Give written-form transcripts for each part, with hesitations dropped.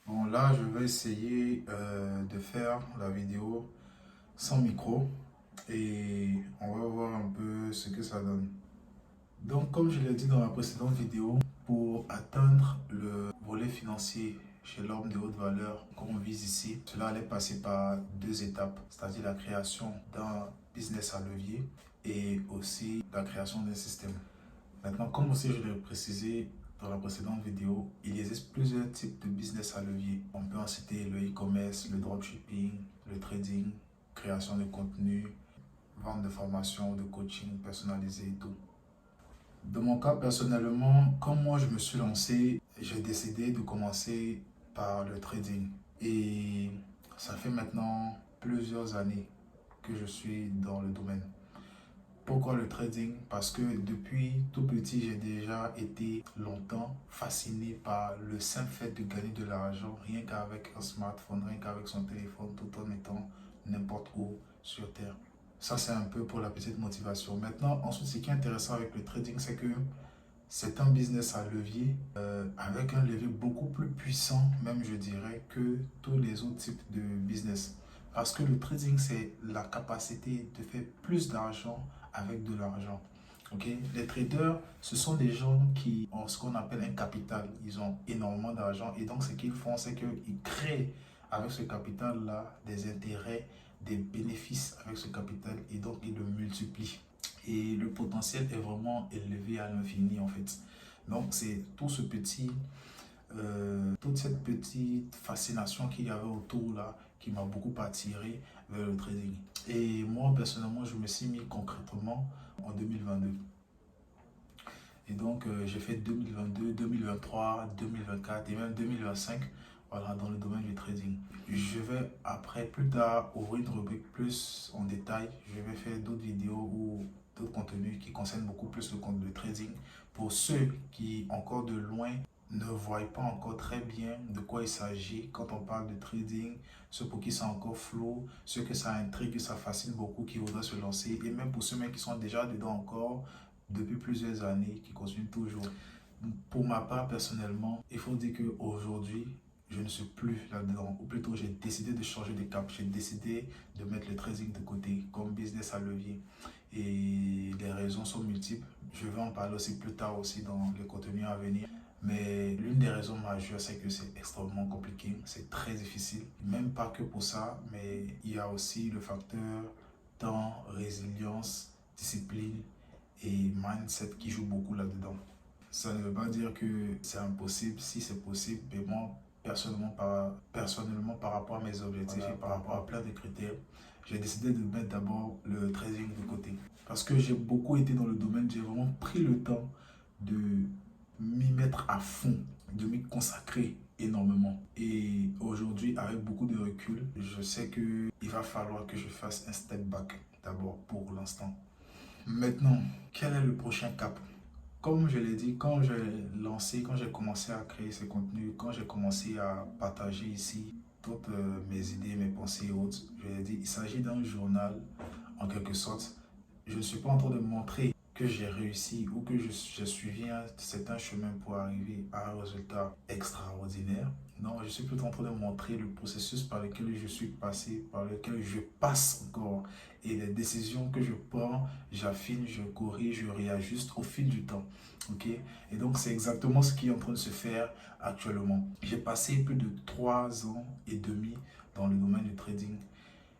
Bon, là, je vais essayer de faire la vidéo sans micro et on va voir un peu ce que ça donne. Donc, comme je l'ai dit dans la précédente vidéo, pour atteindre le volet financier chez l'homme de haute valeur qu'on vise ici, cela allait passer par deux étapes, c'est-à-dire la création d'un business à levier et aussi la création d'un système. Maintenant, comme aussi je l'ai précisé dans la précédente vidéo, il existe plusieurs types de business à levier. On peut en citer le e-commerce, le dropshipping, le trading, création de contenu, vente de formation, de coaching personnalisé et tout. Dans mon cas, personnellement, comme moi je me suis lancé, j'ai décidé de commencer par le trading. Et ça fait maintenant plusieurs années que je suis dans le domaine. Pourquoi le trading? Parce que depuis tout petit, j'ai déjà été longtemps fasciné par le simple fait de gagner de l'argent, rien qu'avec un smartphone, rien qu'avec son téléphone, tout en étant n'importe où sur Terre. Ça, c'est un peu pour la petite motivation. Maintenant, ensuite, ce qui est intéressant avec le trading, c'est que c'est un business à levier, avec un levier beaucoup plus puissant, même je dirais, que tous les autres types de business. Parce que le trading, c'est la capacité de faire plus d'argent avec de l'argent. Okay? Les traders, ce sont des gens qui ont ce qu'on appelle un capital. Ils ont énormément d'argent et donc ce qu'ils font, c'est qu'ils créent avec ce capital-là des intérêts, des bénéfices avec ce capital et donc ils le multiplient. Et le potentiel est vraiment élevé à l'infini en fait. Donc c'est toute cette petite fascination qu'il y avait autour là qui m'a beaucoup attiré vers le trading. Et moi personnellement, je me suis mis concrètement en 2022. Et donc j'ai fait 2022, 2023, 2024 et même 2025 voilà, dans le domaine du trading. Je vais après, plus tard, ouvrir une rubrique plus en détail. Je vais faire d'autres vidéos ou d'autres contenus qui concernent beaucoup plus le compte de trading. Pour ceux qui, encore de loin, ne voient pas encore très bien de quoi il s'agit quand on parle de trading, ceux pour qui c'est encore flou, ceux que ça intrigue, ça fascine beaucoup, qui voudraient se lancer, et même pour ceux qui sont déjà dedans encore depuis plusieurs années, qui continuent toujours. Pour ma part, personnellement, il faut dire qu'aujourd'hui, je ne suis plus là-dedans. Ou plutôt, j'ai décidé de changer de cap. J'ai décidé de mettre le trading de côté comme business à levier. Et les raisons sont multiples. Je vais en parler aussi plus tard aussi dans les contenus à venir. Mais l'une des raisons majeures, c'est que c'est extrêmement compliqué. C'est très difficile. Même pas que pour ça, mais il y a aussi le facteur temps, résilience, discipline et mindset qui joue beaucoup là-dedans. Ça ne veut pas dire que c'est impossible, si c'est possible, mais moi, personnellement, par rapport à mes objectifs et par rapport à plein de critères, j'ai décidé de mettre d'abord le trading de côté. Parce que j'ai beaucoup été dans le domaine, j'ai vraiment pris le temps de m'y mettre à fond, de m'y consacrer énormément. Et aujourd'hui, avec beaucoup de recul, je sais qu'il va falloir que je fasse un step back d'abord pour l'instant. Maintenant, quel est le prochain cap? Comme je l'ai dit, quand j'ai commencé à créer ces contenus, quand j'ai commencé à partager ici toutes mes idées, mes pensées et autres, je l'ai dit, il s'agit d'un journal en quelque sorte. Je ne suis pas en train de montrer que j'ai réussi ou que j'ai suivi un certain chemin pour arriver à un résultat extraordinaire. Non, je suis plutôt en train de montrer le processus par lequel je suis passé, par lequel je passe encore. Et les décisions que je prends, j'affine, je corrige, je réajuste au fil du temps. Ok? Et donc, c'est exactement ce qui est en train de se faire actuellement. J'ai passé plus de 3 ans et demi dans le domaine du trading.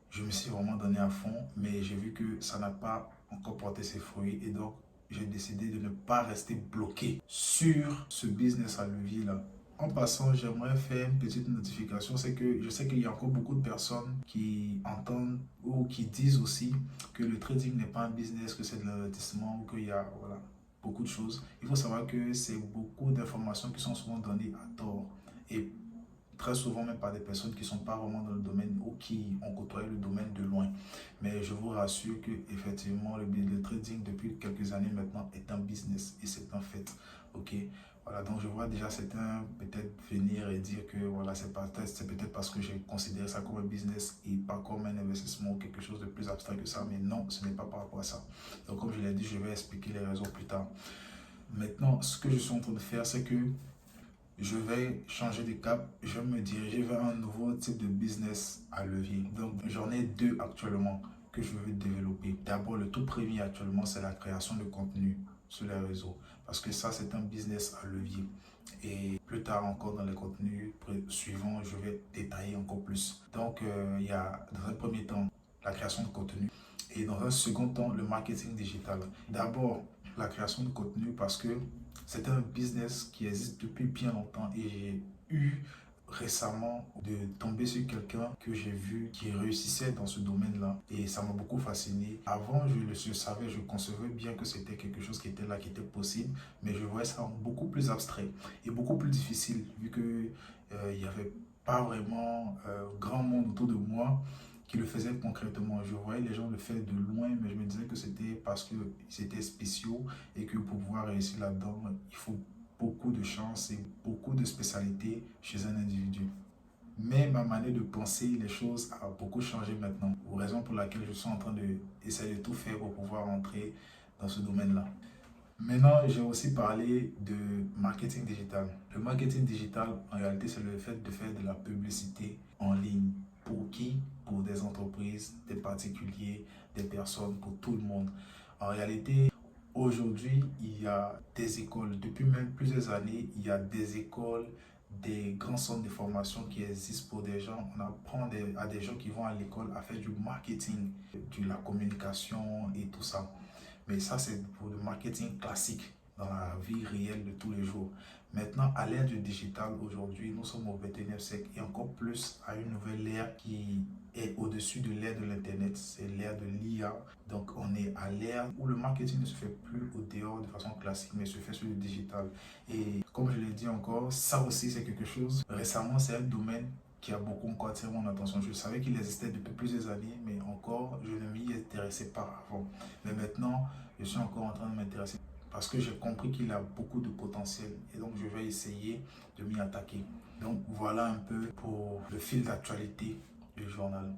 Je me suis vraiment donné à fond, mais j'ai vu que ça n'a pas encore porté ses fruits. Et donc, j'ai décidé de ne pas rester bloqué sur ce business à levier là. En passant, j'aimerais faire une petite notification. C'est que je sais qu'il y a encore beaucoup de personnes qui entendent ou qui disent aussi que le trading n'est pas un business, que c'est de l'investissement, qu'il y a voilà, beaucoup de choses. Il faut savoir que c'est beaucoup d'informations qui sont souvent données à tort. Et très souvent même par des personnes qui ne sont pas vraiment dans le domaine ou qui ont côtoyé le domaine de loin. Mais je vous rassure que effectivement le trading depuis quelques années maintenant est un business et c'est un fait. Ok, voilà, donc je vois déjà certains peut-être venir et dire que voilà, c'est peut-être parce que j'ai considéré ça comme un business et pas comme un investissement ou quelque chose de plus abstrait que ça, mais non, ce n'est pas par rapport à ça. Donc comme je l'ai dit, je vais expliquer les raisons plus tard. Maintenant, ce que je suis en train de faire, c'est que je vais changer de cap, je vais me diriger vers un nouveau type de business à levier. Donc, j'en ai deux actuellement que je veux développer. D'abord, le tout premier actuellement, c'est la création de contenu sur les réseaux. Parce que ça, c'est un business à levier. Et plus tard encore dans les contenus suivants, je vais détailler encore plus. Donc, il y a dans un premier temps la création de contenu et dans un second temps le marketing digital. D'abord, la création de contenu parce que c'est un business qui existe depuis bien longtemps et j'ai eu récemment de tomber sur quelqu'un que j'ai vu qui réussissait dans ce domaine-là et ça m'a beaucoup fasciné. Avant, je savais, je concevais bien que c'était quelque chose qui était là, qui était possible, mais je voyais ça beaucoup plus abstrait et beaucoup plus difficile vu que il n'y avait pas vraiment grand monde autour de moi qui le faisaient concrètement. Je voyais les gens le faire de loin, mais je me disais que c'était parce qu'ils étaient spéciaux et que pour pouvoir réussir là-dedans, il faut beaucoup de chance et beaucoup de spécialité chez un individu. Mais ma manière de penser les choses a beaucoup changé maintenant, raison pour laquelle je suis en train d'essayer de tout faire pour pouvoir entrer dans ce domaine-là. Maintenant, j'ai aussi parlé de marketing digital. Le marketing digital, en réalité, c'est le fait de faire de la publicité en ligne. Pour qui? Pour des entreprises, des particuliers, des personnes, pour tout le monde. En réalité, aujourd'hui, il y a des écoles, depuis même plusieurs années, il y a des écoles, des grands centres de formation qui existent pour des gens. On apprend à des gens qui vont à l'école à faire du marketing, de la communication et tout ça. Mais ça, c'est pour le marketing classique dans la vie réelle de tous les jours. Maintenant, à l'ère du digital, aujourd'hui, nous sommes au 21e siècle et encore plus à une nouvelle ère qui est au-dessus de l'ère de l'Internet, c'est l'ère de l'IA. Donc, on est à l'ère où le marketing ne se fait plus au dehors de façon classique, mais se fait sur le digital. Et comme je l'ai dit encore, ça aussi, c'est quelque chose. Récemment, c'est un domaine qui a beaucoup encore attiré mon attention. Je savais qu'il existait depuis plusieurs années, mais encore, je ne m'y intéressais pas avant. Mais maintenant, je suis encore en train de m'intéresser parce que j'ai compris qu'il a beaucoup de potentiel et donc je vais essayer de m'y attaquer. Donc voilà un peu pour le fil d'actualité du journal.